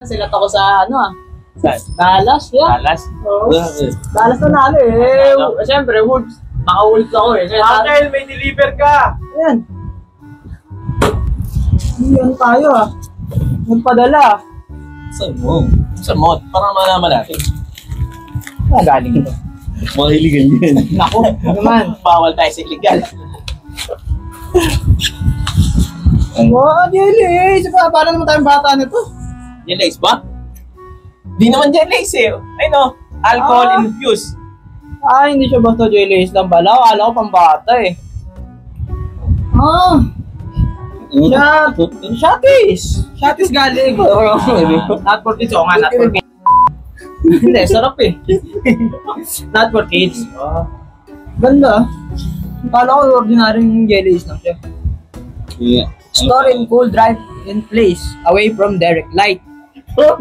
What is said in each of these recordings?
Silat ako sa ano Saan? Dallas, yeah. Dallas? Oo. Dallas na nalo eh. Siyempre, Wolves. Naka-Wolves ako eh. Uncle, may deliver ka! Ayan. Yan tayo magpadala. Saan mo? Saan mo? Para malaman natin. Galing ito. Mga iligan yan. Naku, naman. Bawal tayo sa illegal. Jelly. Para naman tayong bata nito. Jellies ba? Di naman jellies eh. Ay no, alcohol infused. Hindi siya basta jellies lang bala. Akala ko pang bata eh. Shotties galing. Not for kids. Oo nga, not for kids. Hindi, sarap eh. Not for kids. Ganda. Akala ko ordinaryong jellies lang siya. Yeah. Store in cool, dry in place, away from direct light. A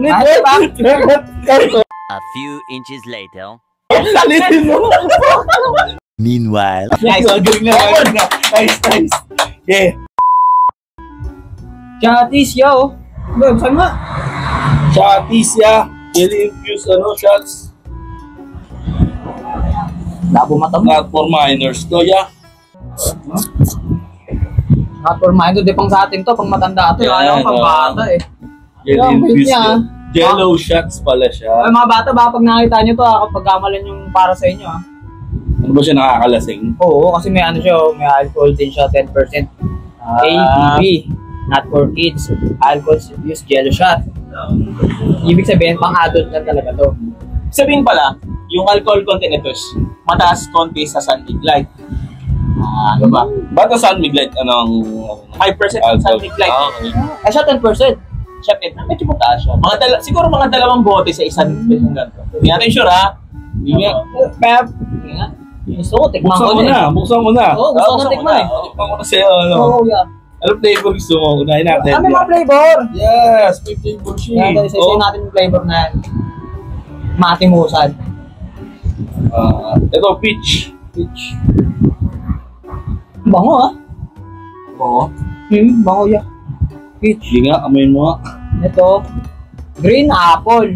few inches later. Meanwhile. Nice, galing na. Nice. Yeah. Shotties, yo. Beb, saan nga? Shotties, yeah. Jelly infused, shots. Labo mata mo. Not for minors to, yeah. Not for mind, di pang sa atin to, pang matanda to. Ayaw ko pang bata eh. Jelly infused. niya. Jello shots pala siya. Ay, mga bata, baka pag nakita nyo to, kapag kamalan yung para sa inyo Ano ba siya nakakalasing? Oo, kasi may ano siya, may alcohol din siya, 10%. ABV, not for kids. Alcohol use jello shot. Ibig sabihin, pang adult lang talaga to. Sabihin pala, yung alcohol content nito mataas konti sa sunlight light. Ano ba? Ba't sa San Miguel, 5% sunlight light. Eh siya 10%. Siya, medyo mataas siya. Siguro mga 2 bote sa isang ganito. Hindi natin sure ha. Hindi nga. Pep. Hindi nga. Gusto ko, tikman ko din. Buksan mo na. Oo, gusto ko tikman eh. Tikman ko na sa'yo, Oo, yeah. Ano flavor gusto mo? Unahin natin. May mga flavor. Yes, may flavor siya. Yan, isa natin yung flavor na yan. Matimusan. Ito, peach. Bango Oo. Bango ya. Peach. Hindi nga, amoyin mo nga. Ito, green apple.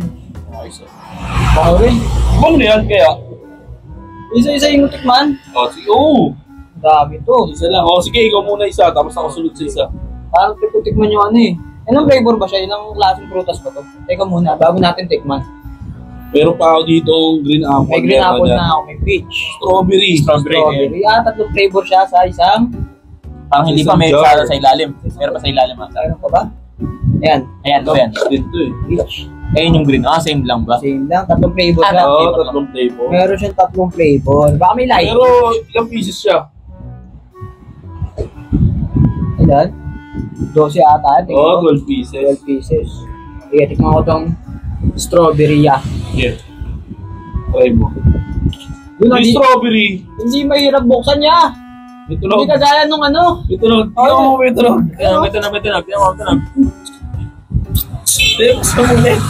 Okay, Bango rin. Bango na yan kaya? Isa-isa yung tikman. Sige, oo. Dami to. Isa lang. Sige, ikaw muna isa, tapos ako sunod sa isa. Parang tikman yung ano eh. Anong flavor ba siya? Ilang klaseng prutas ba to? Teka muna, bago natin tikman. Meron pa ako dito green apple. May green apple na ako, may peach. Strawberry. Tatlong flavor siya sa isang... Parang hindi pa may sa ilalim. Meron pa sa ilalim ha. Meron pa ba? Ayan. Ayan. Dito eh. Peach. Ayun yung green. Same lang ba? Same lang, tatlong flavor siya. Oo, tatlong flavor. Meron siyang tatlong flavor. Baka may light. Pero ilang pieces siya? Ilan? 12 ata. Oo, 12 pieces. 12 pieces. Sige, tikman ko tong strawberry ya. Yeah. Try mo. Hindi strawberry. Hindi mahirap buksan niya. Ito na. Hindi kagaya nung ano. Ito na. Ito na.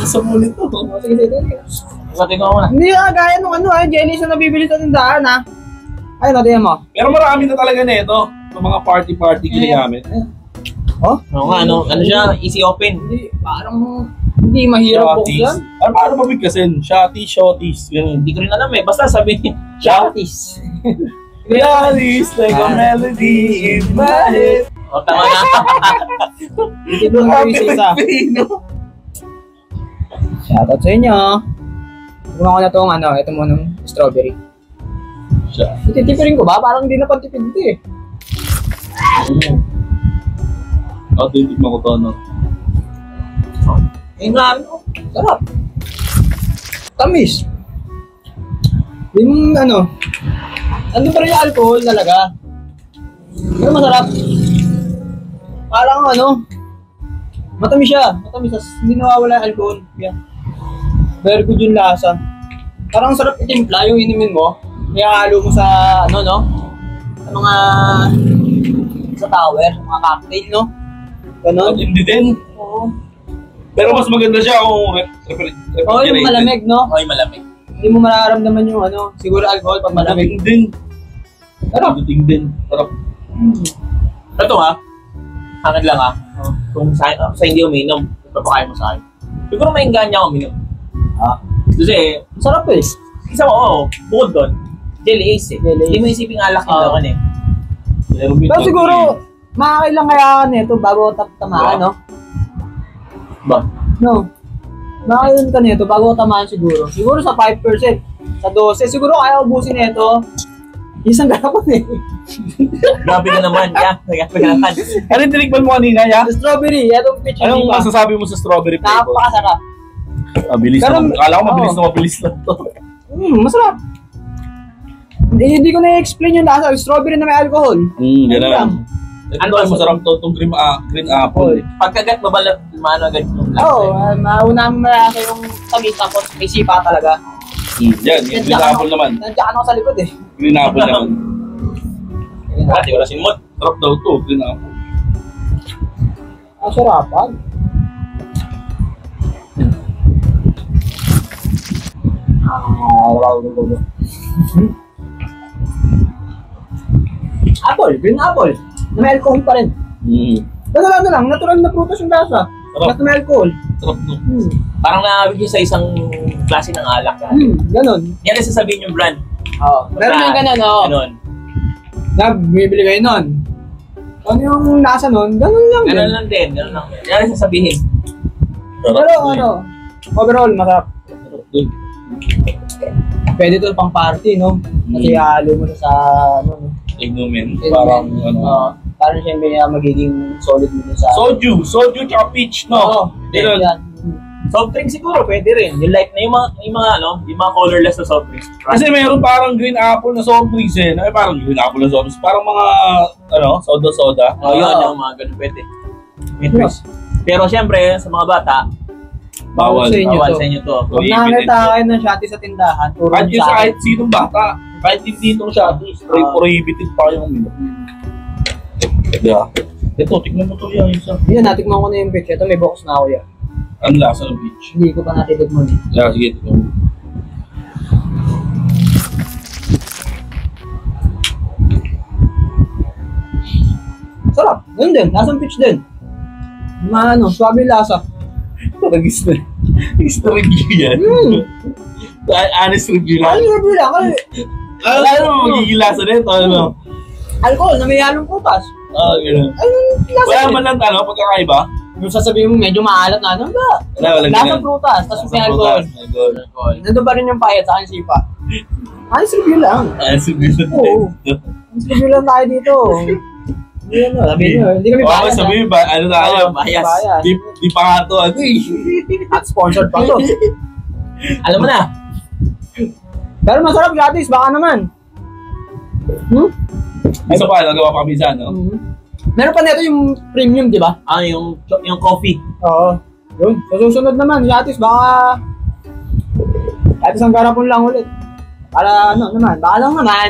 Sa muli to. Sige. Sabi ko muna. Hindi kagaya nung ano jelly sa nabibili sa tindahan Ayun, natin mo. Pero marami na talaga na ito. Sa mga party ginagamit. Oh? Oo nga, ano siya? Easy open. Hindi, parang hindi mahirap buksan. Paano mabigkasin? Shotties. Hindi ko rin alam eh. Basta sabihin. Shotties. Realis like a melody in my head. O, tama na. Ito mo yung isa. Shoutout sa inyo. Gumawa ko na itong ito mo ng strawberry. Ititipirin ko ba? Parang hindi na pantipid ito eh. Titikman ko to, Sarap. Tamis. Yung ano pa rin yung alcohol talaga. Pero masarap. Parang matamis siya. Matamis. Hindi nawawala yung alcohol. Yeah. Very good yung lasa. Parang sarap itimpla yung inumin mo. Kaya halo mo sa sa mga sa tower, mga cocktail, no? Ganon. Hindi din. Oo. Pero mas maganda siya kung refrigerated. Oo, yung malamig, no? Oo, yung malamig. Hindi mo mararamdaman yung siguro alcohol pag malamig. Din. Sarap. Din. Sarap. Ito ha. Hangad lang ha. Kung sa hindi uminom, papakain mo sa akin. Siguro may enganya ako minum. Ah, Kasi, sarap eh. isa mo, bukod doon, Jelly Ace eh. Jelly Ace. Hindi mo isipin alak yung laman eh. Pero siguro, makakailang kaya nito bago tamaan, no? Ba? No. Makakailan ka nito bago tamaan siguro. Siguro sa 5%. Sa 12. Siguro kaya ubusin nito. Isang garapon eh. Grabe ka naman, ya. Grabe ka naman. Ano yung tinikman mo kanina, ya? Strawberry, itong peach. Anong hindi pa. masasabi mo sa strawberry flavor? Napakasarap. Mabilis Pero- na. Kala ko mabilis Oo. na mabilis lang to. Masarap. Hindi ko na-explain yung lasa. Strawberry na may alcohol. Ganun. Ano ba masarap to? Itong green apple. Pagkagat mo ba, maano agad yung Oo, mauna mo malaki yung tamis tapos may sipa talaga. Yan, yung green apple naman. Nandiyan ako sa likod eh. Green apple naman. Di wala sinmot. Sarap daw to, green apple. Ang sarapan. Apple, green apple. Na may alcohol pa rin. Pero ano lang, natural na prutas yung lasa. Sarap. Basta may alcohol. Sarap no. Parang naabig yun sa isang klase ng alak. Ganon. Yan ang sasabihin yung brand. Oo. Meron yung ganon, oo. Ganon. Na, bumibili kayo nun. Ano yung lasa nun? Ganon lang Ganon din. lang din. Ganon lang. Yan ang sasabihin. Sarap Pero to, ano, overall, masarap. Sarap to. Pwede to pang party, no? Kasi halo mo na sa, ano, Ignumen. Parang ano. parang siyempre magiging solid mo dun sa... Soju tsaka peach, no? Oo, Ganun. yan. Soft drink siguro, pwede rin. Yung like na yung mga colorless na soft drinks. Kasi mayroon parang green apple na soft drinks eh. Ay, parang green apple na soft drinks. Parang mga, soda-soda. Oh, yun, yung mga ganun pwede. May twist. Pero syempre, sa mga bata, Bawal. Sa inyo bawal to. sa inyo to. Pag nakakita kayo ng shotty sa tindahan, turo Kahit nyo yung sa sa akin. kahit sinong bata, kahit hindi itong shotties, prohibited pa yung uminom. Diba? Ito, tignan mo to yan. Isa. Yan, natikman ko na yung pitch. Ito, may box na ako yan. Ang lasa ng peach. Hindi ko pa natitikman eh. Yeah, sige, tignan mo. Sarap. Ganun din. Lasang pitch din. Ano, swabe yung lasa. Paragis na. Is na review yan. Honest review Ano lang. yung review lang? Ano magiging lasa nito? Ano? Alcohol na may halong putas. Gano'n. Anong lasa Wala yun? man lang pagkakaiba. Yung sasabihin mo medyo maalat na, ano ba? Wala Lasang ganyan. prutas, tapos may alcohol. Alcohol. Nandun pa rin yung payat sa akin sipa. Honest review lang. Honest review lang. Oo. Honest review lang tayo dito. Hindi ano, sabi nyo, hindi kami Oo, bias. sabi mo ba, ano tayo? Bias. Di pa nga to, ano eh. At sponsored pa to. Alam mo na. Pero masarap gratis, baka naman. Isa pa, nagawa pa kami sa ano. Meron pa nito yung premium, di ba? Yung coffee. Oo. Yun. Sa susunod naman, gratis, baka... Gratis ang garapon lang ulit. Para ano naman, baka lang naman.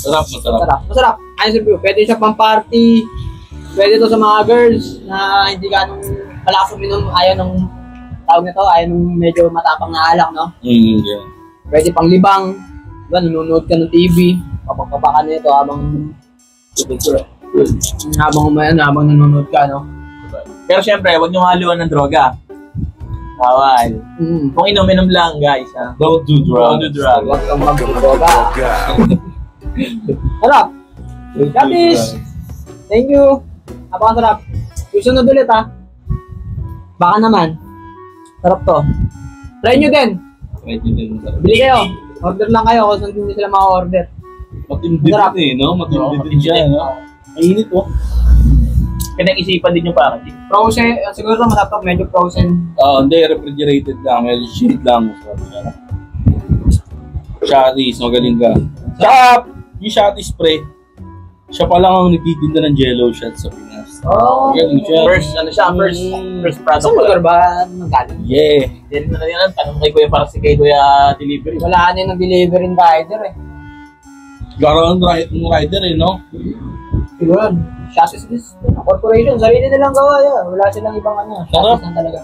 Masarap. Masarap. Honest review. Pwede siya pang party. Pwede to sa mga girls na hindi ganong malakas uminom. Ayaw ng tawag nito, ayaw ng medyo matapang na alak, no? Yeah. Pwede pang libang. Diba, nanonood ka ng TV. Papagpapakan nito habang nanonood ka, no? Pero syempre, huwag nyo haluan ng droga. Bawal. Kung inom lang, guys. Ha? Don't do drugs. Don't do drugs. Huwag kang mag-droga. Sarap. Gratis. Thank you. Napakasarap. Susunod ulit, ha? Baka naman. Sarap to. Try nyo din. Right yun din, masarap. Bili kayo. Order lang kayo kung saan hindi sila maka-order. Matindi Masarap. din eh, no? Matindi din siya, no? Mainit, oh. Pinag-isipan din yung packaging. Frozen. Siguro masarap to. Medyo frozen. Hindi, refrigerated lang. May shield lang. Masarap siya. Shotties, magaling ka. Tsaka, yung shotty spray, siya pa lang ang nagtitinda ng jello shots sa Pinas. Oh. Magaling siya. First product Saan pa lugar lang. ba nagaling? Yeah. Hindi rin na yan. Tanong kay Kuya para si kay Kuya delivery. Wala na yung delivery rider eh. Garo ng rider eh, no? Siguro, chassis is corporation, sarili nilang gawa yan. Wala silang ibang ano. Sarap. Chassis lang talaga.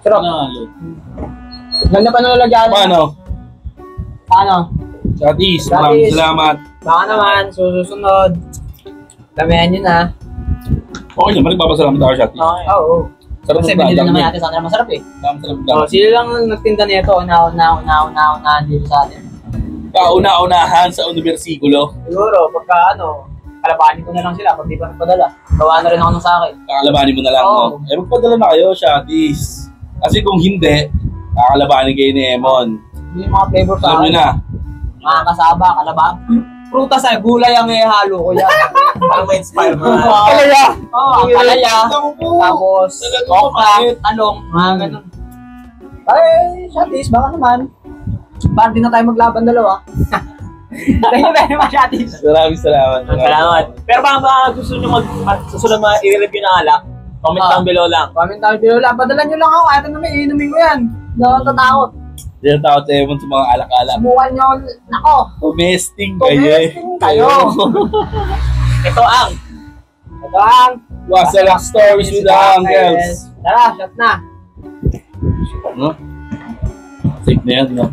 Sarap. Panalo. Ganda pa nalagyan. Paano? Paano? Shotties, maraming Shotties. salamat. Baka naman, susunod. Damihan nyo na. Okay naman, nagpapasalamat ako, Shotties. Okay. Oo. Sarap Kasi ng binili dadang. naman natin sa kanila masarap eh. Sarap ng So, dadang. sila lang nagtinda nito, una dito sa atin. Kauna-unahan sa universikulo. Siguro, pagka kalabanin ko na lang sila pag di pa nagpadala. Gawa na rin ako ng sa akin. Kakalabanin mo na lang, Oo. no? Eh, magpadala na kayo, Shatis. Kasi kung hindi, kakalabanin kayo ni Emon. Yung mga flavor sa Alam nyo akin. na. Mga kasaba, kalabang. Prutas ay gulay ang ihalo ko yan. Parang ma-inspire mo na. Kalaya! Oo, ang kalaya. Tapos, Tapos, okra, talong, mga ganun. Ay, Shatis, baka naman. Para din na tayo maglaban dalawa. Thank you very much, Shatis. maraming salamat. Salamat. Pero baka gusto nyo susunod i-review ng alak, comment down below lang. Comment tayo below lang. Padala nyo lang ako. Kahit ano may inumin ko yan. Hindi ako tatakot. Hindi na takot si Emon sa mga alak-alak. Subukan nyo. Nako. Tumesting kayo eh. Tumesting kayo. Ito ang Ito ang Wasalak Stories with the Uncles. Tara, shot na. No? Safe na yan, no?